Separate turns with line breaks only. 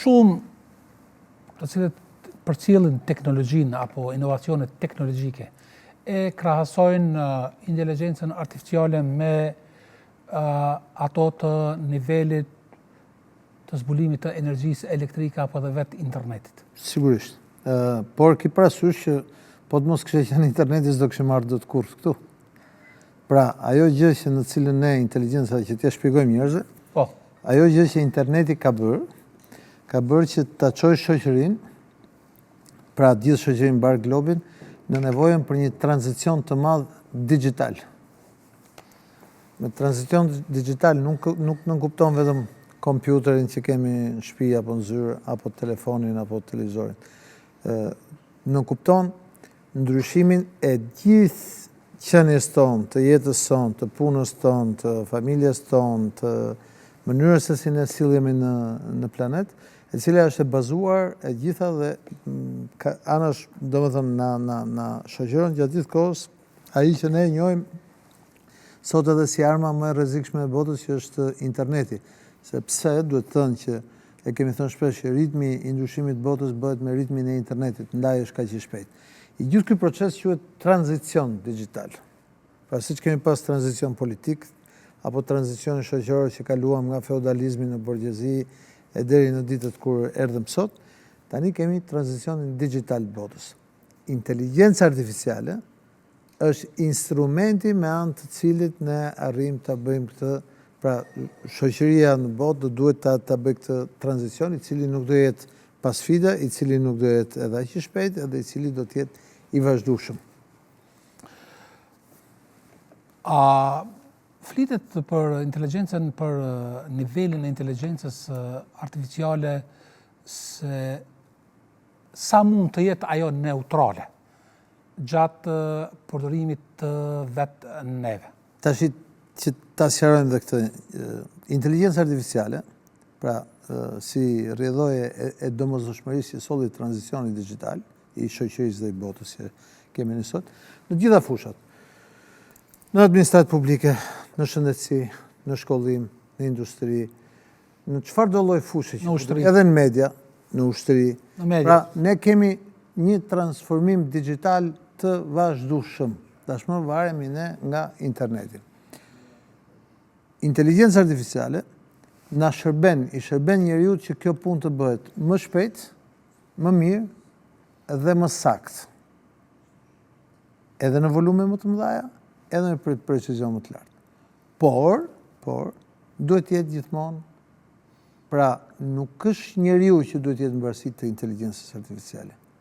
shumë të cilët përcjellin teknologjinë apo inovacionet teknologjike e krahasojnë inteligjencën artificiale me ato të nivelit të zbulimit të energjisë elektrike apo dhe vetë internetit.
Sigurisht. Por ki parasysh që po të mos kështë qenë interneti s'do kështë marrë do të kurth këtu. Pra, ajo gjë që në cilën ne inteligjenca që t'ja shpjegojmë njerëzve, ajo gjë që interneti ka bërë që ta çojë shoqërinë, pra gjithë shoqërinë mbar globin, në nevojën për një tranzicion të madh digital. Me tranzicion digital nuk nënkupton vetëm kompjuterin që kemi në shtëpi apo në zyrë, apo telefonin apo televizorin. Nënkupton ndryshimin e gjithë qenies tonë, të jetës tonë, të punës tonë, të familjes tonë, të mënyrës se si ne sillemi në planet, e cila është e bazuar e gjitha dhe anash, domethënë na shoqëron gjatë gjithë kohës ai që ne njohim sot edhe si arma më e rrezikshme e botës, që është interneti. Sepse duhet thënë që e kemi thënë shpesh që ritmi i ndryshimit të botës bëhet me ritmin e internetit, ndaj është kaq i shpejtë. I gjithë ky proces quhet tranzicion digital. Pra siç kemi pas tranzicion politik apo tranzicion shoqëror që kaluam nga feudalizmi në borgjezi e deri në ditët kur erdhëm sot, tani kemi tranzicionin digital të botës. Inteligjenca artificiale është instrumenti me anë të cilit ne arrijmë ta bëjmë këtë, pra shoqëria në botë duhet ta bëjë këtë tranzicion, i cili nuk do jetë pa sfida, i cili nuk do jetë edhe aq i shpejt, edhe i cili do të jetë i vazhdueshëm.
Flitet për inteligjencën, për nivelin e inteligjencës artificiale, se sa mund të jetë ajo neutrale gjatë përdorimit të vetë neve.
Tash që ta sqarojmë dhe këtë, inteligjenca artificiale, pra si rrjedhoje e domosdoshmërisë që solli tranzicioni digital i shoqërisë dhe i botës që kemi ne sot, në gjitha fushat. Në administratë publike, në shëndetësi, në shkollim, në industri, në çfarëdo lloj fushë që edhe në media, në ushtri. Pra ne kemi një transformim digital të vazhdueshëm. Tashmë varemi ne nga interneti. Inteligjenca artificiale i shërben njeriu që kjo punë të bëhet më shpejt, më mirë dhe më saktë. Edhe në volume më të mëdha, edhe në precizion më të lartë. Por, duhet të jetë gjithmonë, pra nuk është njeriu që duhet të jetë në varësi të inteligjencës artificiale.